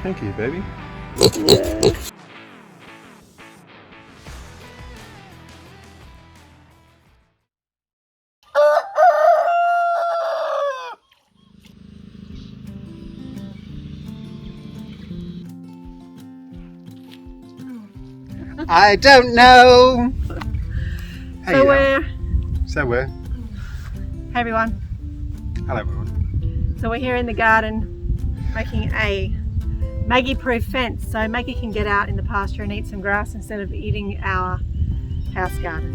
Thank you, baby. I don't know. So we're Hey everyone. hello everyone. So we're here in the garden making a Maggie proof fence so Maggie can get out in the pasture and eat some grass instead of eating our house garden.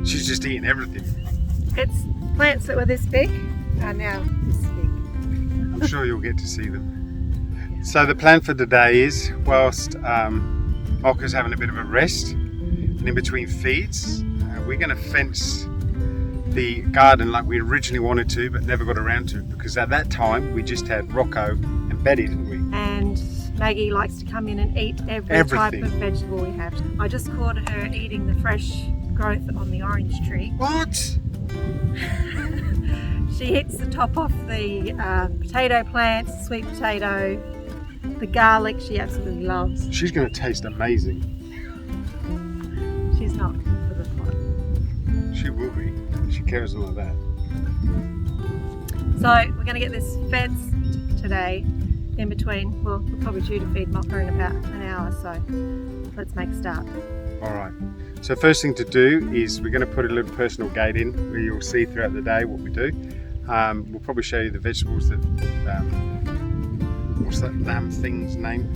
She's just eating everything. It's plants that were this big are now this big. I'm sure you'll get to see them. So the plan for today is, whilst Mocha's having a bit of a rest and in between feeds, we're going to fence the garden like we originally wanted to but never got around to, because at that time we just had Rocco and Betty, didn't we? And Maggie likes to come in and eat every type of vegetable we have. I just caught her eating the fresh growth on the orange tree. What? She hits the top off the potato plants, sweet potato, the garlic she absolutely loves. She's going to taste amazing. She's not for the pot. She will be. She cares all of that. So we're going to get this fence today in between. Well, we're probably due to feed Mocha in about an hour, so let's make a start. All right. So first thing to do is we're going to put a little personal gate in where you'll see throughout the day what we do. We'll probably show you the vegetables that, what's that lamb thing's name?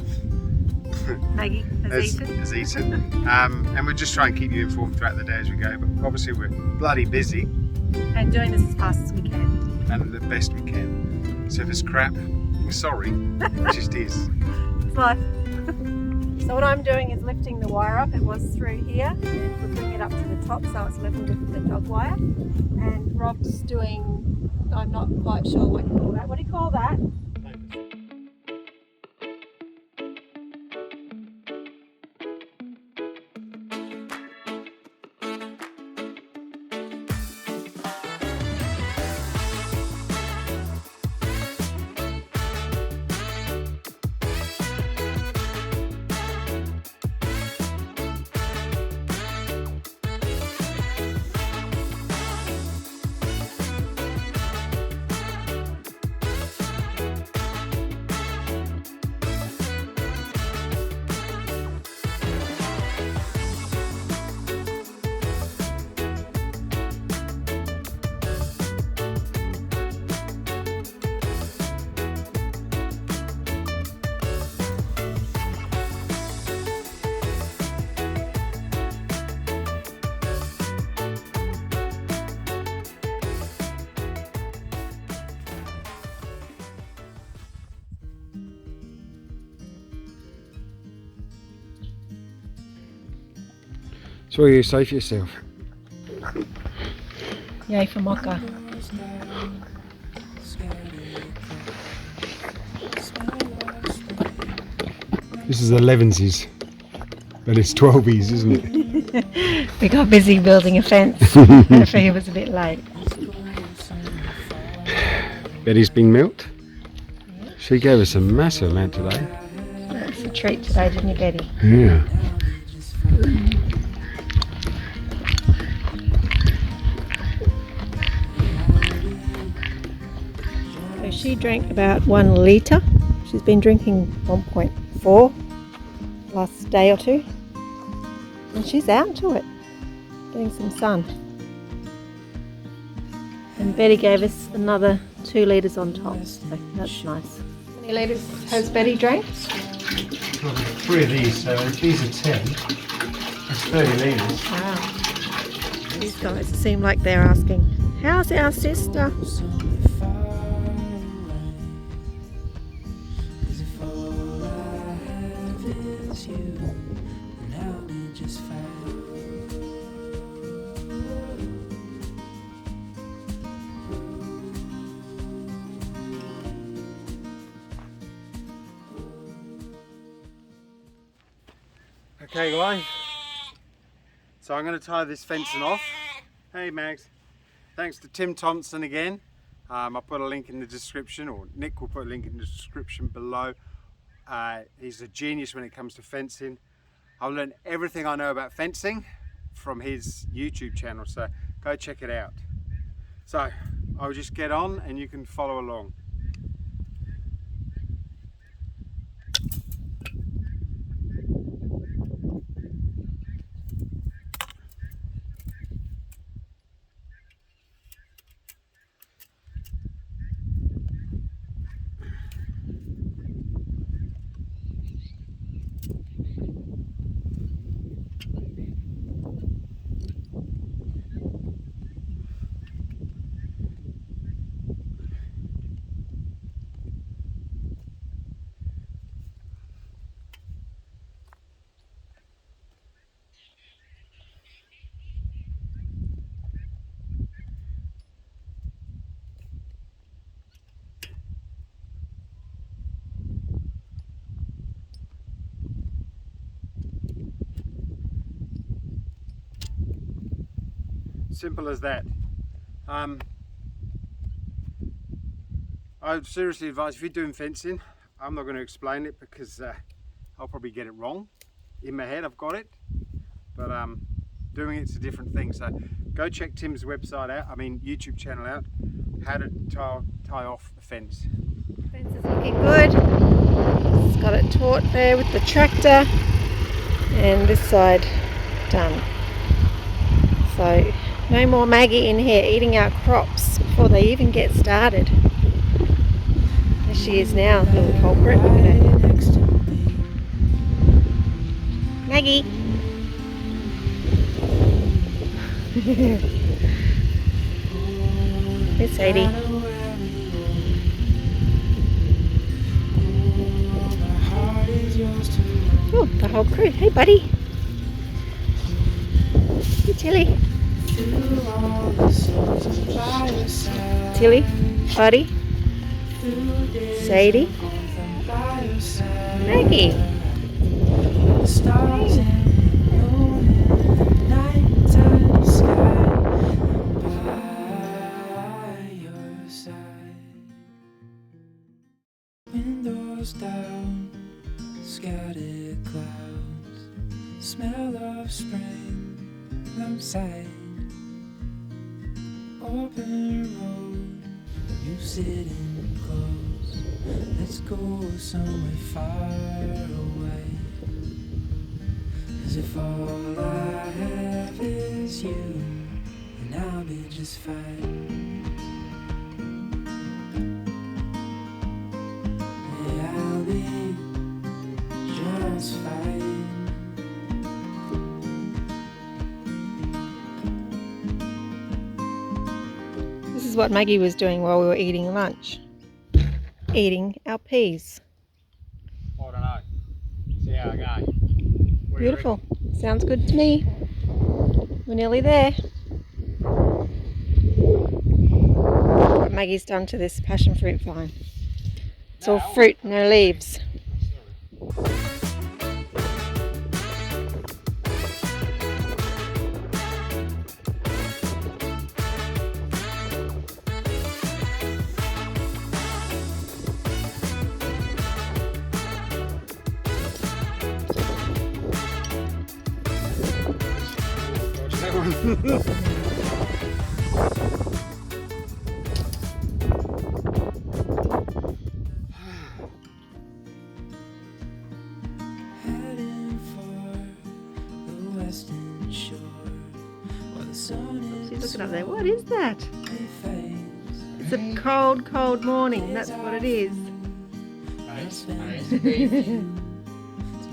Maggie has eaten. And we'll just try and keep you informed throughout the day as we go. But obviously we're bloody busy And doing this as fast as we can. and the best we can. So if it's crap, we're sorry. It just is. It's life. So what I'm doing is lifting the wire up. It was through here. And we're bringing it up to the top so it's level with the dog wire. And Rob's doing, I'm not quite sure what you call that. What do you call that? So you say for yourself? Yay for Mocha. This is 11s, but it's 12s, isn't it? We got busy building a fence. Hopefully it was a bit late. Betty's been milked. She gave us a massive amount today. That's a treat today, didn't you, Betty? Yeah. So she drank about 1 litre. She's been drinking 1.4 last day or two. And she's out to it, getting some sun. And Betty gave us another 2 litres on top, so that's nice. How many litres has Betty drank? 3 of these, so these are 10. It's 30 litres. Wow. These guys seem like they're asking, how's our sister? Okay guys, so I'm going to tie this fencing off. Hey Mags, thanks to Tim Thompson again. I'll put a link in the description, or Nick will put a link in the description below. He's a genius when it comes to fencing. I've learned everything I know about fencing from his YouTube channel, so go check it out. So I'll just get on and you can follow along. Simple as that. I would seriously advise, if you're doing fencing, I'm not going to explain it because I'll probably get it wrong. In my head I've got it, but doing it's a different thing. So go check Tim's website out, YouTube channel out, how to tie off a fence. Fence is looking good. It's got it taut there with the tractor, and this side done. So no more Maggie in here eating our crops before they even get started. There she is now, little culprit. Look at her. Maggie! Here's Sadie. Oh, the whole crew. Hey, buddy. Hey, Tilly. Tilly, buddy, Sadie, Maggie. Windows down, scattered clouds, smell of spring outside. Open road, you sitting close. Let's go somewhere far away. As if all I have is you, and I'll be just fine. Yeah, I'll be just fine. This is what Maggie was doing while we were eating lunch. Eating our peas. I don't know. See how I go. Beautiful. Sounds good to me. We're nearly there. What Maggie's done to this passion fruit vine. It's all fruit, no leaves. Heading for the western shore, while the sun She's is looking up there. What is that? slowly fades. It's a cold, cold morning. That's what it is.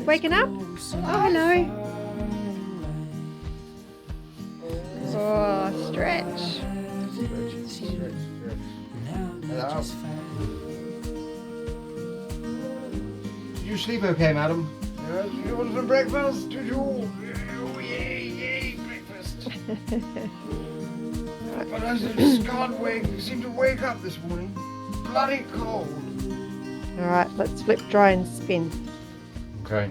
Waking up? Oh, hello. Oh, stretch. Did you sleep okay, madam? You want some breakfast? Did you? Oh, yay, breakfast. But I just can't wake. You seem to wake up this morning. Bloody cold. Alright, let's flip, dry and spin. Okay.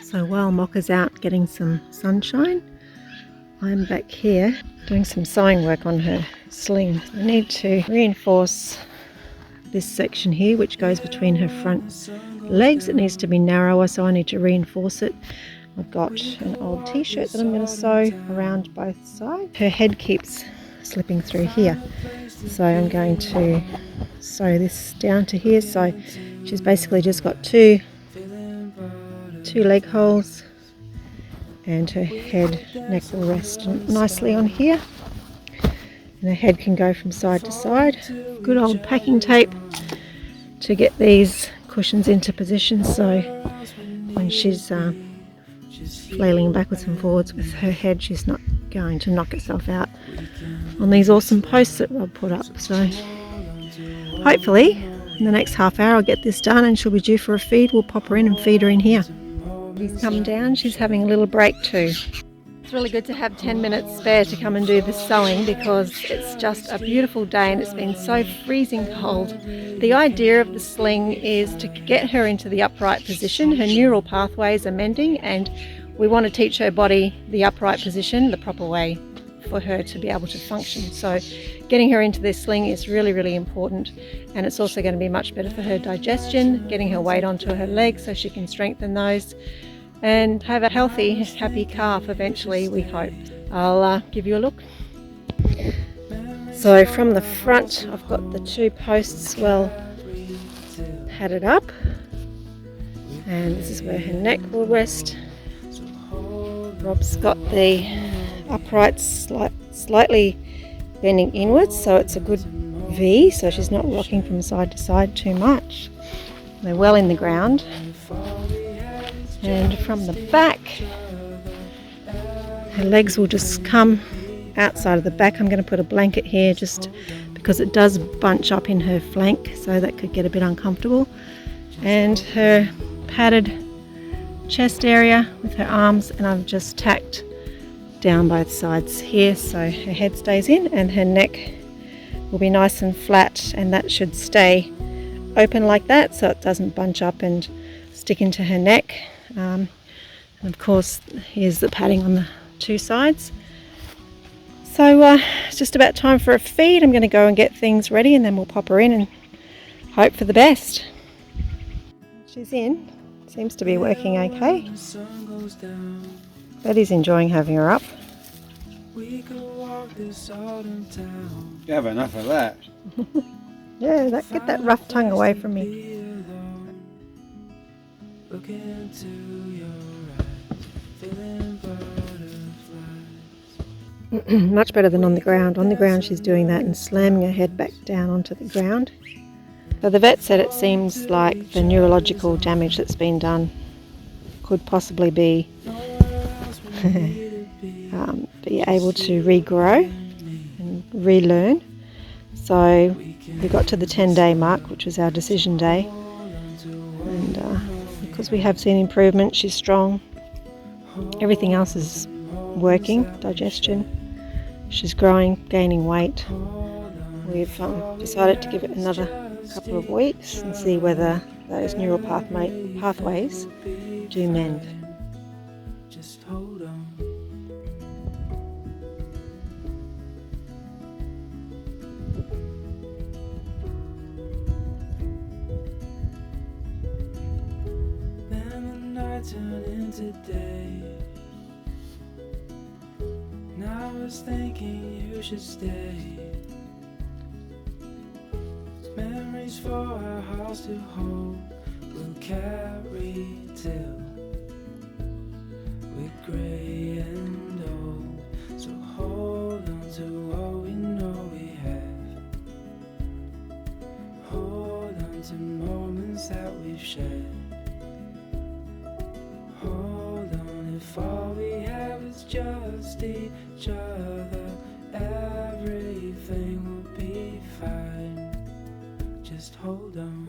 So while Mocca's out getting some sunshine, I'm back here doing some sewing work on her sling. I need to reinforce this section here, which goes between her front legs. It needs to be narrower, so I need to reinforce it. I've got an old t-shirt that I'm going to sew around both sides. Her head keeps slipping through here, so I'm going to sew this down to here. So she's basically just got two leg holes, and her head neck will rest nicely on here, and her head can go from side to side. Good old packing tape to get these cushions into position, so when she's flailing backwards and forwards with her head, she's not going to knock herself out on these awesome posts that Rob put up. So hopefully in the next half hour I'll get this done, and she'll be due for a feed. We'll pop her in and feed her in here. She's come down, she's having a little break too. It's really good to have 10 minutes spare to come and do the sewing, because it's just a beautiful day and it's been so freezing cold. The idea of the sling is to get her into the upright position. Her neural pathways are mending, and we want to teach her body the upright position, the proper way for her to be able to function. So getting her into this sling is really, really important, and it's also going to be much better for her digestion, getting her weight onto her legs so she can strengthen those and have a healthy, happy calf eventually, we hope. I'll give you a look. So from the front, I've got the two posts well padded up, and this is where her neck will rest. Rob's got the uprights slightly bending inwards, so it's a good V, so she's not rocking from side to side too much. They're well in the ground. And from the back, her legs will just come outside of the back. I'm going to put a blanket here just because it does bunch up in her flank, so that could get a bit uncomfortable. And her padded chest area with her arms, and I've just tacked down both sides here so her head stays in and her neck will be nice and flat, and that should stay open like that so it doesn't bunch up and stick into her neck. And of course here's the padding on the two sides. So it's just about time for a feed. I'm going to go and get things ready, and then we'll pop her in and hope for the best. She's in. Seems to be working okay. Betty's enjoying having her up. You have enough of that. Yeah, get that rough tongue away from me. Much better than on the ground. On the ground she's doing that and slamming her head back down onto the ground. So the vet said it seems like the neurological damage that's been done could possibly be able to regrow and relearn. So we got to the 10-day mark, which was our decision day, and because we have seen improvement, she's strong, everything else is working, digestion, she's growing, gaining weight. We've decided to give it another couple of weeks and see whether those neural pathways do mend. Just hold on. Then the night turned into day. Now I was thinking you should stay. Memories for our house to hold, we'll carry till we're grey and old. So hold on to what we know we have. Hold on to moments that we've shared. Hold on if all we have is just each other, everything will be fine. Just hold on.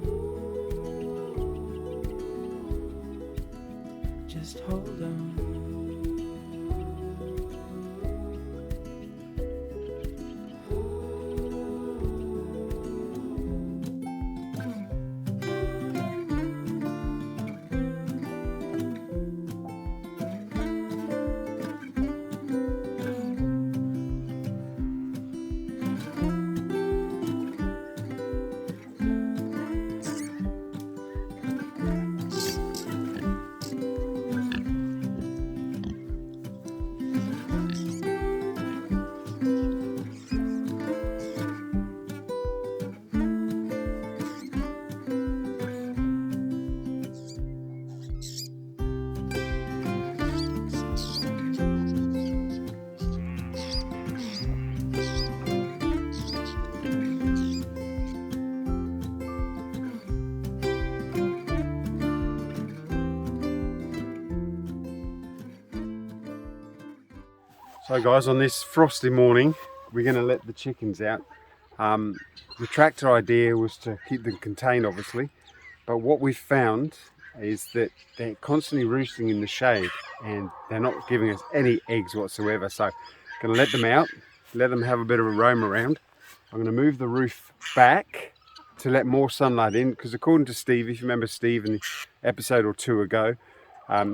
Just hold on. So guys, on this frosty morning, we're going to let the chickens out. The tractor idea was to keep them contained, obviously, but what we've found is that they're constantly roosting in the shade and they're not giving us any eggs whatsoever. So going to let them out, let them have a bit of a roam around. I'm going to move the roof back to let more sunlight in, because according to Steve, if you remember Steve in the episode or two ago,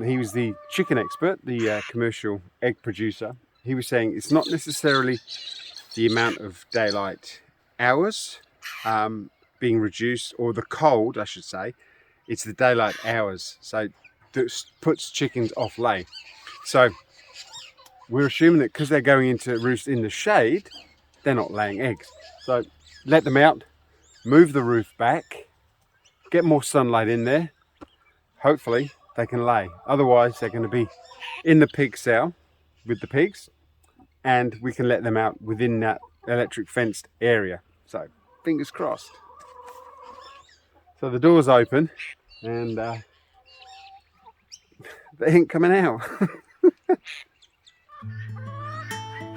he was the chicken expert, the commercial egg producer. He was saying it's not necessarily the amount of daylight hours being reduced, or the cold I should say, it's the daylight hours. So that puts chickens off lay. So we're assuming that because they're going into roost in the shade, they're not laying eggs. So let them out, move the roof back, get more sunlight in there. Hopefully they can lay. Otherwise they're going to be in the pig sow with the pigs, and we can let them out within that electric fenced area. So fingers crossed. So the door's open and they ain't coming out.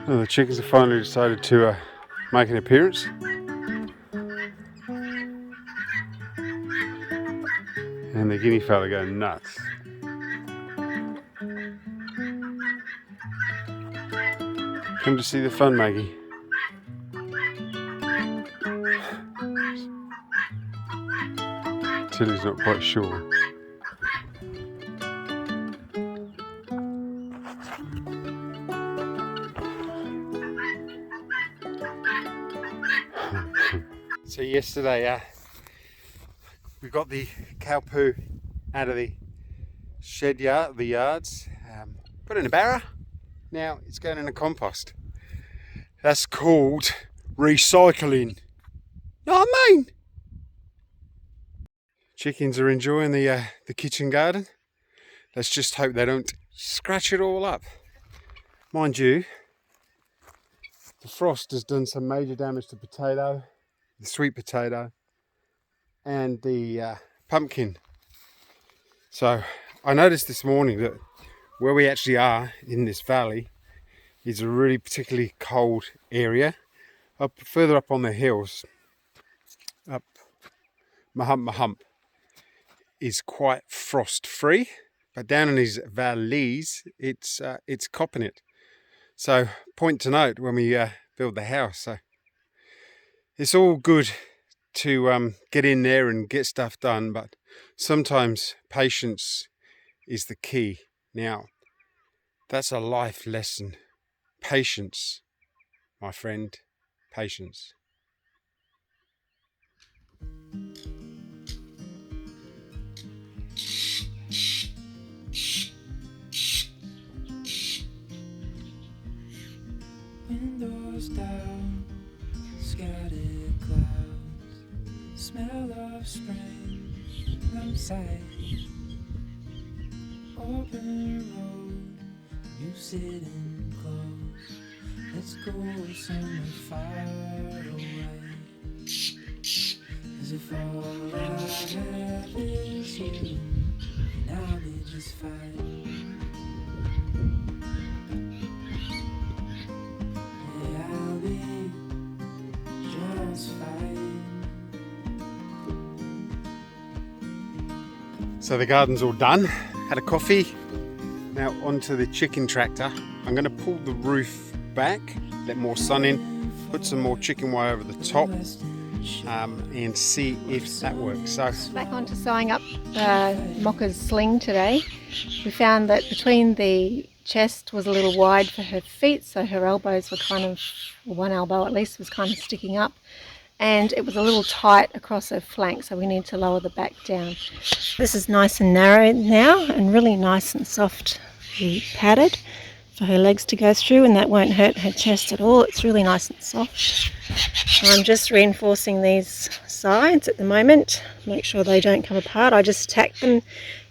Well, the chickens have finally decided to make an appearance. And the guinea fowl are going nuts. Come to see the fun, Maggie. Tilly's not quite sure. So yesterday we got the cow poo out of the shed yard, the yards, put it in a barra. Now it's going in a compost. That's called recycling. Know what I mean? Chickens are enjoying the kitchen garden. Let's just hope they don't scratch it all up. Mind you, the frost has done some major damage to potato, the sweet potato, and the pumpkin. So I noticed this morning that where we actually are in this valley is a really particularly cold area. Up further up on the hills, up Mahump is quite frost free, but down in these valleys it's copping it. So point to note when we build the house. So it's all good to get in there and get stuff done, but sometimes patience is the key. Now that's a life lesson. Patience, my friend, patience. Windows down, scattered clouds, smell of spring outside. Open road, you sitting close. Let's go somewhere far away. As if all I have is you, and I'll be just fine. Yeah, I'll be just fine. So the garden's all done. Had a coffee. Now onto the chicken tractor. I'm going to pull the roof back, let more sun in, put some more chicken wire over the top, and see if that works. So Back onto sewing up Mocha's sling today. We found that between the chest was a little wide for her feet, so her elbows were kind of, one elbow at least, was kind of sticking up, and it was a little tight across her flank, so we need to lower the back down. This is nice and narrow now and really nice and softly padded for her legs to go through, and that won't hurt her chest at all. It's really nice and soft. I'm just reinforcing these sides at the moment, make sure they don't come apart. I just tacked them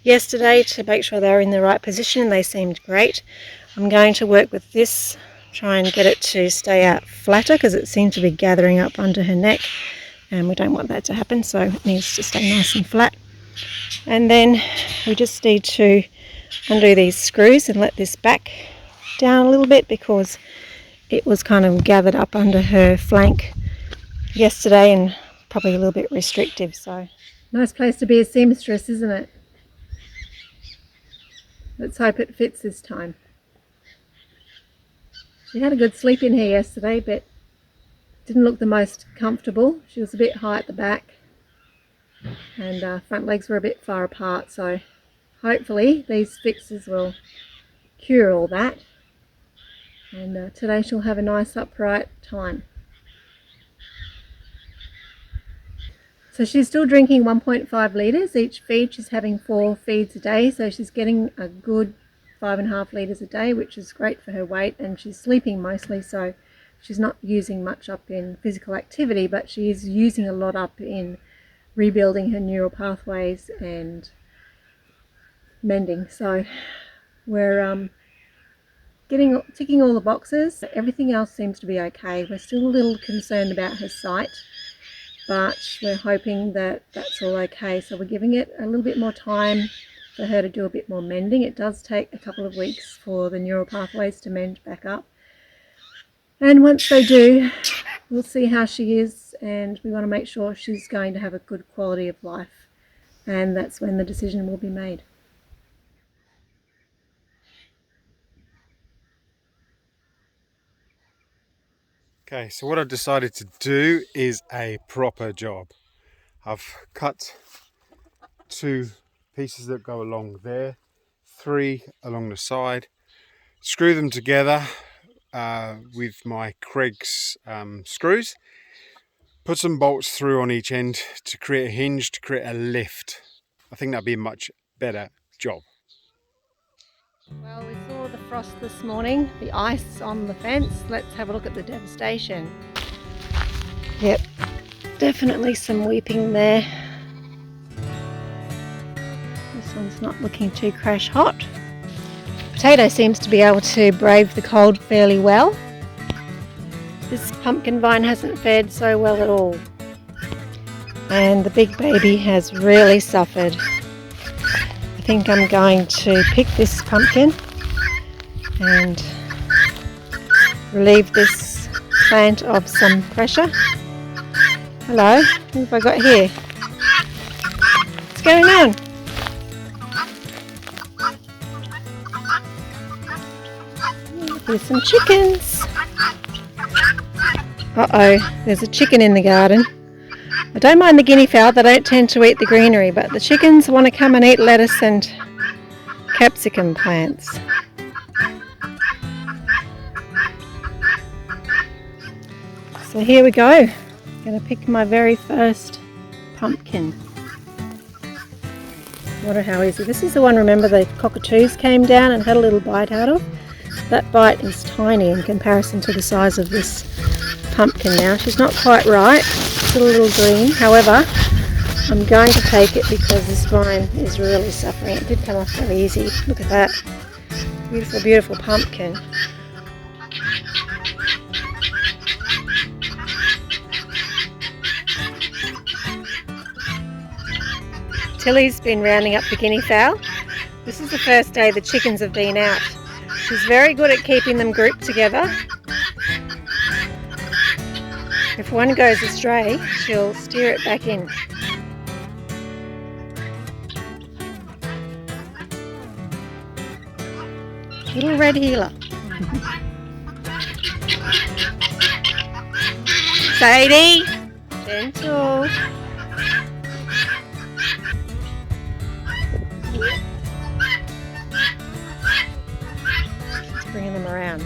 yesterday to make sure they're in the right position, and they seemed great. I'm going to work with this, try and get it to stay out flatter, because it seemed to be gathering up under her neck, and we don't want that to happen, so it needs to stay nice and flat. And then we just need to undo these screws and let this back down a little bit because it was kind of gathered up under her flank yesterday and probably a little bit restrictive. So nice place to be a seamstress, isn't it? Let's hope it fits this time. She had a good sleep in here yesterday, but didn't look the most comfortable. She was a bit high at the back and front legs were a bit far apart, so hopefully these fixes will cure all that, and today she'll have a nice upright time. So she's still drinking 1.5 litres each feed. She's having 4 feeds a day, so she's getting a good 5.5 litres a day, which is great for her weight, and she's sleeping mostly, so she's not using much up in physical activity, but she is using a lot up in rebuilding her neural pathways and mending. So we're ticking all the boxes. Everything else seems to be okay. We're still a little concerned about her sight, but we're hoping that that's all okay. So we're giving it a little bit more time for her to do a bit more mending. It does take a couple of weeks for the neural pathways to mend back up. And once they do, we'll see how she is, and we want to make sure she's going to have a good quality of life. And that's when the decision will be made. Okay, so what I've decided to do is a proper job. I've cut 2 pieces that go along there, 3 along the side, screw them together with my Craig's screws, put some bolts through on each end to create a hinge, to create a lift. I think that'd be a much better job. Well, we saw the frost this morning, the ice on the fence. Let's have a look at the devastation. Yep, definitely some weeping there. This one's not looking too crash hot. Potato seems to be able to brave the cold fairly well. This pumpkin vine hasn't fared so well at all. And the big baby has really suffered. I think I'm going to pick this pumpkin and relieve this plant of some pressure. Hello, what have I got here? What's going on? Here's some chickens. Uh-oh, there's a chicken in the garden. I don't mind the guinea fowl, they don't tend to eat the greenery, but the chickens want to come and eat lettuce and capsicum plants. So here we go. I'm going to pick my very first pumpkin. Wonder how easy. This is the one, remember, the cockatoos came down and had a little bite out of. That bite is tiny in comparison to the size of this pumpkin now. She's not quite ripe, still a little green. However, I'm going to take it because this vine is really suffering. It did come off very easy. Look at that. Beautiful, beautiful pumpkin. Tilly's been rounding up the guinea fowl. This is the first day the chickens have been out. She's very good at keeping them grouped together. If one goes astray, she'll steer it back in. Little red heeler. Sadie, gentle. Just bringing them around.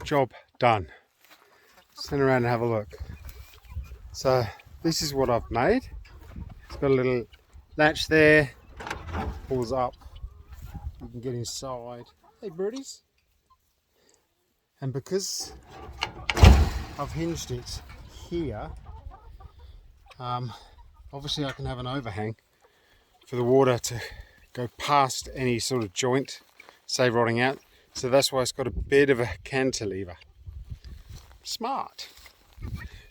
Job done. Stand around and have a look. So this is what I've made. It's got a little latch there, pulls up You can get inside. Hey birdies. And because I've hinged it here, obviously I can have an overhang for the water to go past any sort of joint, say rotting out. So that's why it's got a bit of a cantilever. Smart.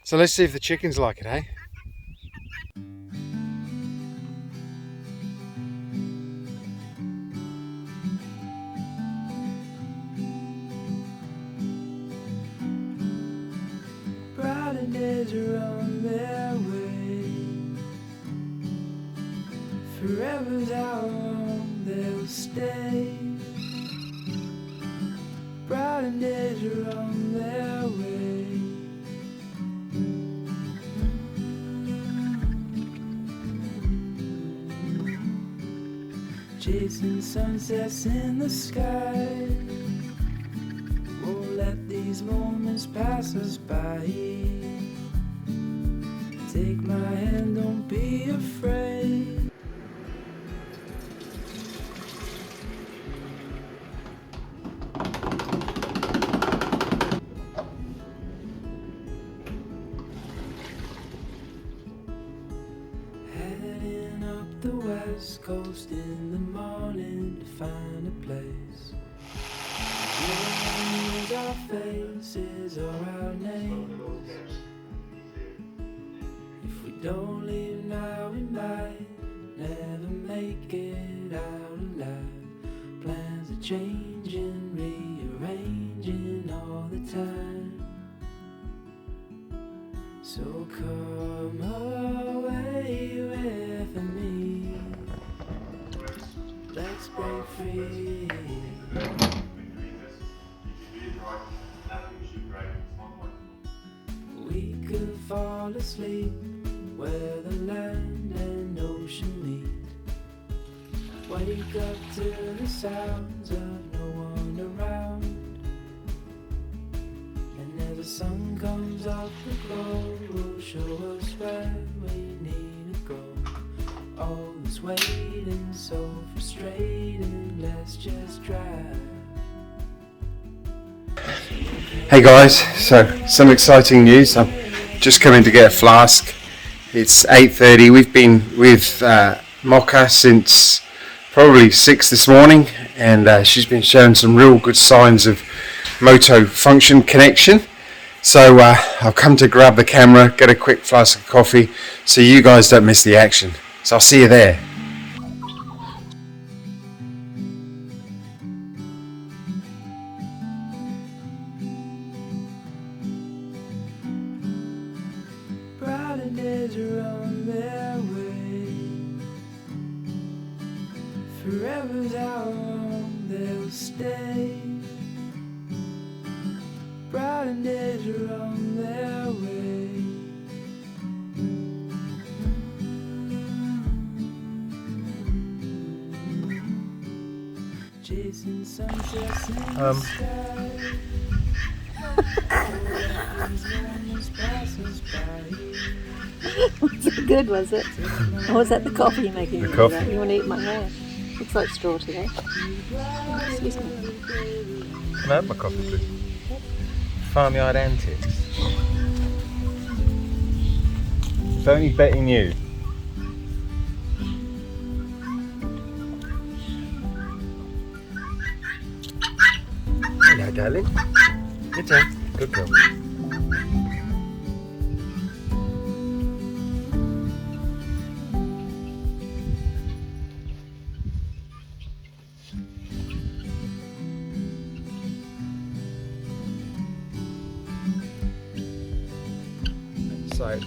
So let's see if the chickens like it, hey? Brighter days are on their way. Forever's how long they'll stay. Brighter days are on their way. Chasing sunsets in the sky. Won't let these moments pass us by. Take my hand, don't be afraid. Heading up the west coast in the morning to find a place. Use our faces or our names. If we don't leave now, we might never make it out alive. Plans are changing, rearranging all the time. So come away with me. Let's break free. We could fall asleep where the land and ocean meet. Wake up to the sounds of no one around. And as the sun comes up, the glow will show us where we need to go. All this waiting, so frustrating, let's just drive. Hey guys, so some exciting news. I'm just coming to get a flask. It's 8:30. We've been with Mocha since probably 6 this morning, and she's been showing some real good signs of motor function connection. So I've come to grab the camera, get a quick flask of coffee, so you guys don't miss the action. So I'll see you there. Brighter days are on their way. Forever's how long they'll stay. Brighter days are on their way. Chasing sunsets in the sky. Was it good, was it? Or was that the coffee you're making? The coffee. You want to eat my hair? Looks like straw today. Excuse me. Can I have my coffee, please? Farmyard antics. It's only betting you. Hello, darling. Good turn. Good girl. So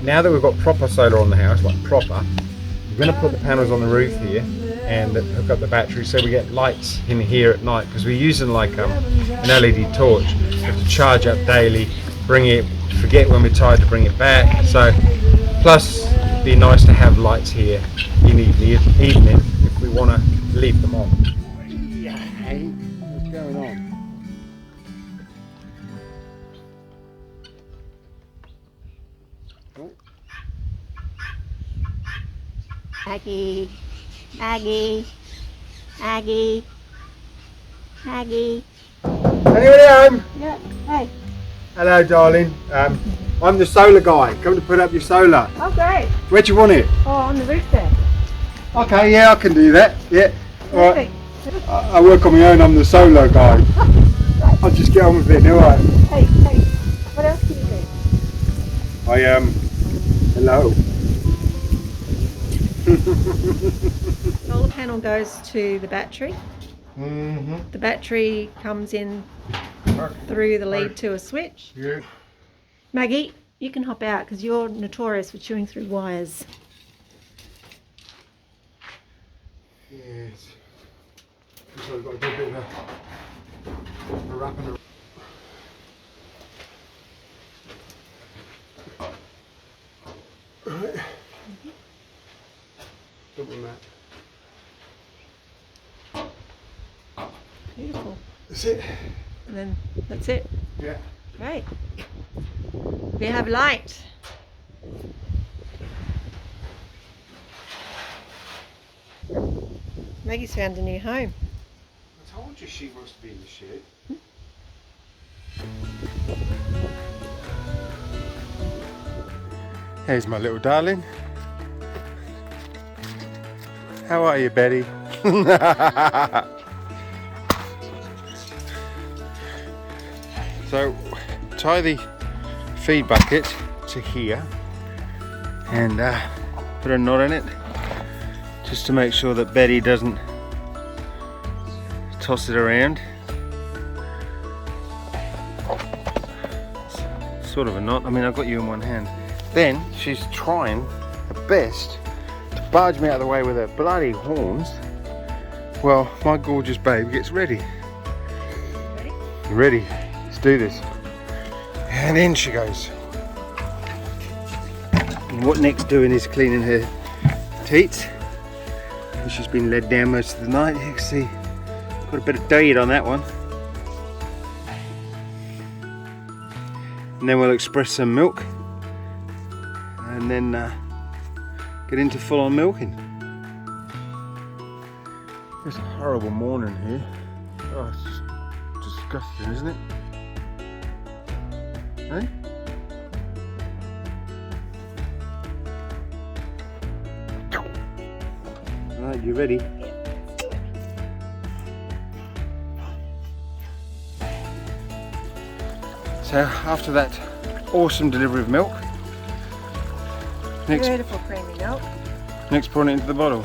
now that we've got proper solar on the house, like proper, we're going to put the panels on the roof here and hook up the battery so we get lights in here at night, because we're using like an LED torch. We have to charge up daily, bring it, forget when we're tired to bring it back. So plus it'd be nice to have lights here in the evening if we want to leave them on. Yeah, hey, what's going on? Maggie, Maggie. Maggie. Maggie. Anybody home? Yeah. Hey. Hello, darling. I'm the solar guy. Come to put up your solar. Oh, great. Where do you want it? Oh, on the roof there. Okay, yeah, I can do that. Yeah. All right. Perfect. I work on my own. I'm the solar guy. I'll just get on with it. All right. Hey. What else can you do? Hello. Solar panel goes to the battery. Mm-hmm. The battery comes in through the lead to a switch. Yeah. Maggie, you can hop out because you're notorious for chewing through wires. Yes. So I've got to do a bit of a wrapping around. Right. Double that. Beautiful. That's it. And then that's it. Yeah. Great. We have light. Maggie's found a new home. I told you she wants to be in the shed. Here's my little darling. How are you, Betty? So, tie the feed bucket to here and put a knot in it just to make sure that Betty doesn't toss it around. Sort of a knot. I mean, I've got you in one hand. Then she's trying her best to barge me out of the way with her bloody horns. Well, my gorgeous babe gets ready. Ready? Ready? Let's do this. And in she goes. And what Nick's doing is cleaning her teats. And she's been led down most of the night. You can see, got a bit of dirt on that one. And then we'll express some milk. And then get into full-on milking. It's a horrible morning here. Oh, it's just disgusting, isn't it? Hey? Right, you ready? So after that awesome delivery of milk, Nick's Beautiful creamy milk. pouring it into the bottle.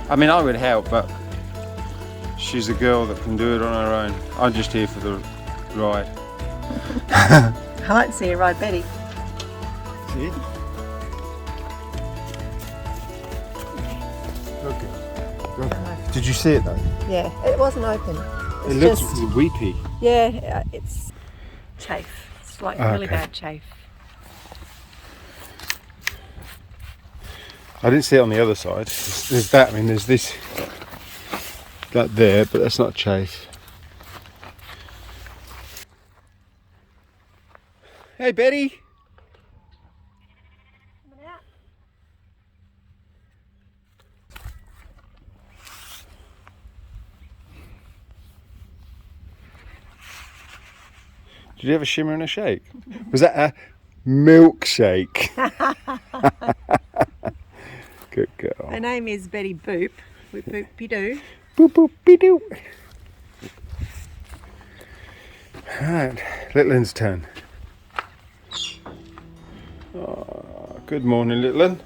I mean, I would help, but she's a girl that can do it on her own. I'm just here for the ride. I like to see you ride Betty. See it? Look. Did you see it though? Yeah, it wasn't open. It looks weepy. Yeah, it's chafe. It's like really Okay. bad chafe. I didn't see it on the other side. There's that, I mean, there's this, that there, but that's not chafe. Hey, Betty. Did you have a shimmer and a shake? Was that a milkshake? Good girl. Her name is Betty Boop. Boop boop be doo. Boop boop be doo. Alright, Littlen's turn. Oh, good morning, Littlin.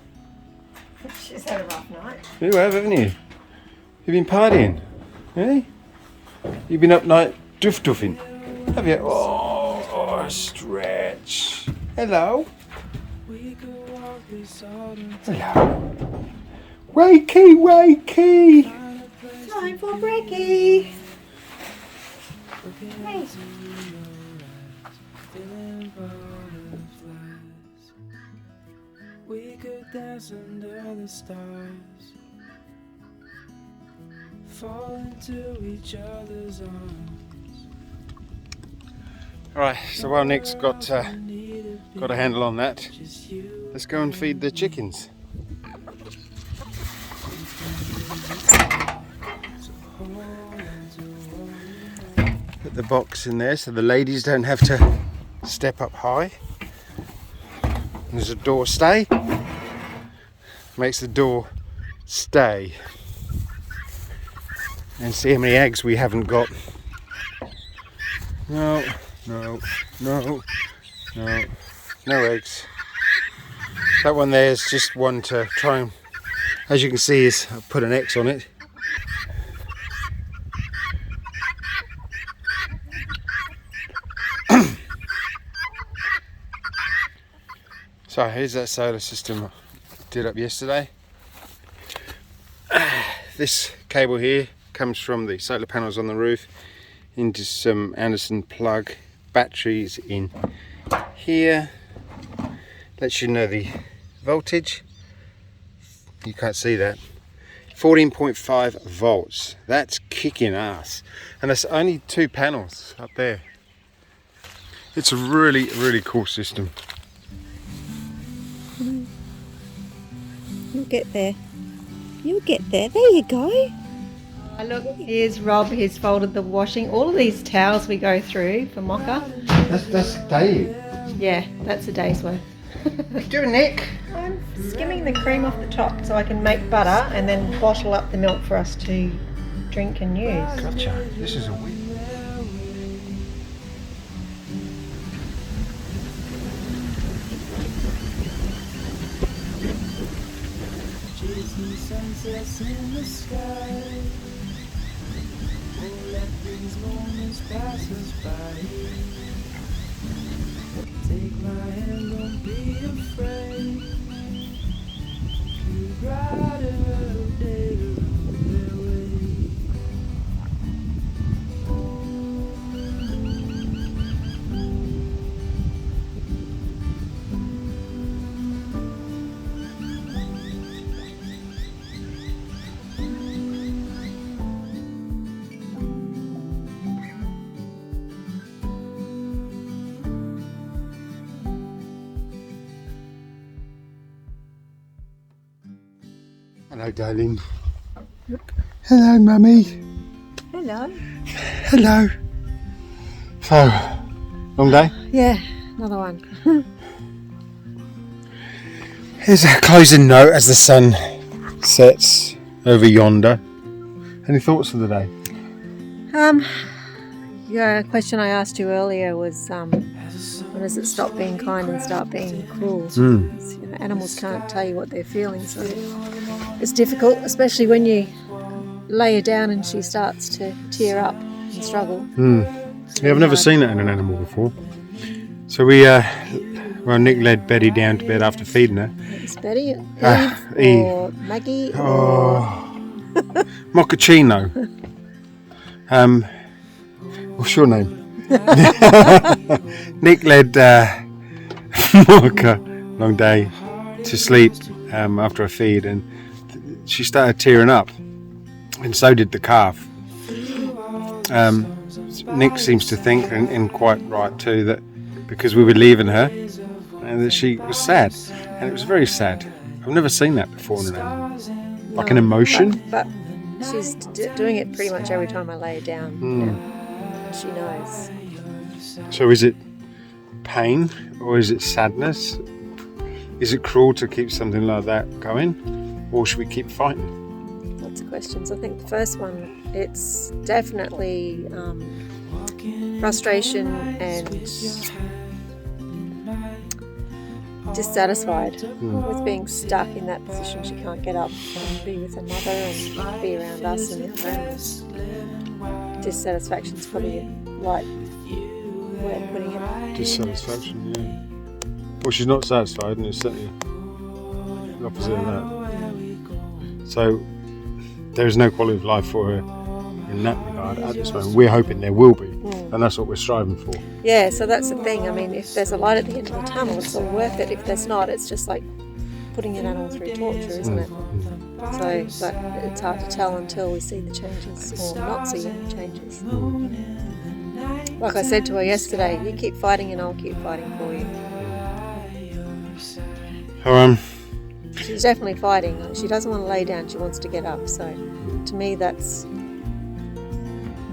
She's had a rough night. You have, haven't you? You've been partying, eh? You've been up night doof-doofing, have you? Oh, stretch. Hello. Hello. Wakey, wakey. Time for brekkie. Hey. We could dance under the stars, fall into each other's arms. Alright, so while Nick's got a handle on that, let's go and feed the chickens. Put the box in there so the ladies don't have to step up high. There's a door stay. Makes the door stay. And see how many eggs we haven't got. No eggs. That one there is just one to try and, as you can see, is I've put an X on it. So here's that solar system I did up yesterday. This cable here comes from the solar panels on the roof into some Anderson plug batteries in here. Lets you know the voltage. You can't see that. 14.5 volts. That's kicking ass. And there's only 2 panels up there. It's a really, really cool system. You'll get there. You'll get there. There you go. Look, here's Rob. He's folded the washing. All of these towels we go through for Mocha. That's daily. Yeah, that's a day's worth. What are you doing, Nick? I'm skimming the cream off the top so I can make butter and then bottle up the milk for us to drink and use. Gotcha. This is a week. Chasing sunsets in the sky. Won't let these moments pass us by. Take my hand, don't be afraid. To brighter days their way. Hello, darling. Hello, mummy. Hello. Hello. So, long day? Yeah, another one. Here's a closing note as the sun sets over yonder. Any thoughts for the day? Yeah, a question I asked you earlier was when does it stop being kind and start being cruel? You know, animals can't tell you what they're feeling, so it's difficult, especially when you lay her down and she starts to tear up and struggle. Yeah, I've never seen that in an animal before. So Nick led Betty down to bed after feeding her. It's Betty, Eve. or Maggie, Mochaccino. What's your name? Nick led Mocha, long day, to sleep after a feed, and she started tearing up, and so did the calf. Nick seems to think, and quite right too, that because we were leaving her, and that she was sad, and it was very sad. I've never seen that before in an animal, like an emotion. But she's doing it pretty much every time I lay her down. Now. She knows. So is it pain or is it sadness? Is it cruel to keep something like that going, or should we keep fighting? Lots of questions. I think the first one, it's definitely frustration and dissatisfied with being stuck in that position. She can't get up and be with her mother and be around us and the animals. Dissatisfaction's probably a right way of putting it. Dissatisfaction, yeah. Well, she's not satisfied, and it's certainly the opposite of that. So there's no quality of life for her in that regard at this moment. We're hoping there will be, and that's what we're striving for. Yeah, so that's the thing. I mean, if there's a light at the end of the tunnel, it's all worth it. If there's not, it's just like putting an animal through torture, isn't it? So, but it's hard to tell until we see the changes or not see any changes. Like I said to her yesterday, you keep fighting and I'll keep fighting for you. So, She's definitely fighting. She doesn't want to lay down, she wants to get up. So to me that's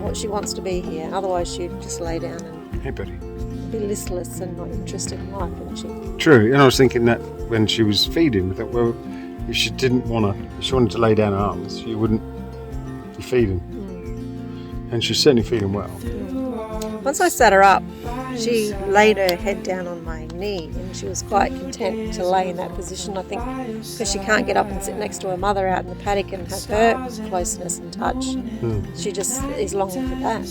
what she wants to be here. Otherwise, she'd just lay down and Hey, buddy. be listless and not interested in life, wouldn't she? True, and I was thinking that when she was feeding, I thought, well, if she didn't want to, if she wanted to lay down her arms, she wouldn't be feeding. And she's certainly feeding well. Once I sat her up, she laid her head down on my knee, and she was quite content to lay in that position, I think, because she can't get up and sit next to her mother out in the paddock and have her closeness and touch. She just is longing for that.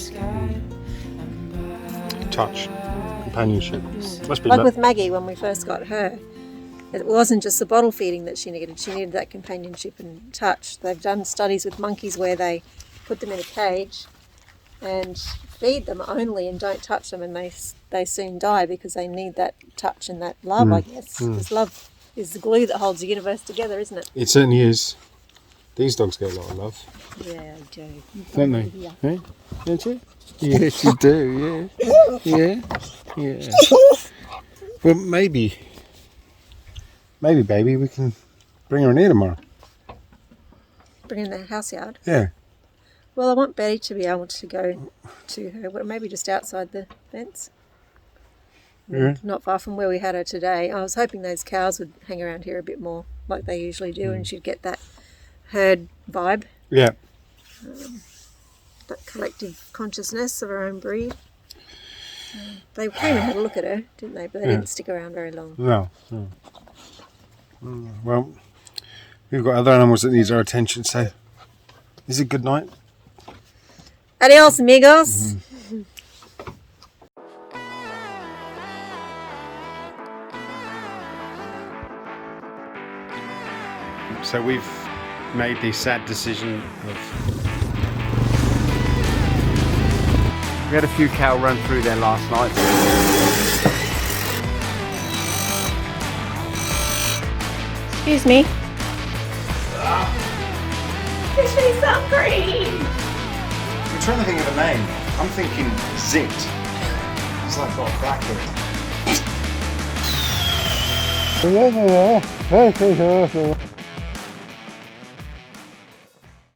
Touch, companionship. Must be Like with Maggie, when we first got her, it wasn't just the bottle feeding that she needed that companionship and touch. They've done studies with monkeys where they put them in a cage and feed them only and don't touch them, and they soon die because they need that touch and that love, I guess. Because love is the glue that holds the universe together, isn't it? It certainly is. These dogs get a lot of love. Yeah, I do. Don't they? Yeah. Hey? Don't you? Yes, you do, yeah. Yeah. Well, maybe, baby, we can bring her in here tomorrow. Bring in the house yard. Yeah. Well, I want Betty to be able to go to her, but maybe just outside the fence. Yeah. Not far from where we had her today. I was hoping those cows would hang around here a bit more, like they usually do, and she'd get that herd vibe, Yeah. that collective consciousness of her own breed. They came and had a look at her, didn't they? But they didn't stick around very long. No. Well, we've got other animals that need our attention, so is it good night? Adios, amigos. So we've made the sad decision of... We had a few cow run through there last night. Excuse me. Fish me some green. I'm trying to think of a name. I'm thinking Zit. It's like got black in it.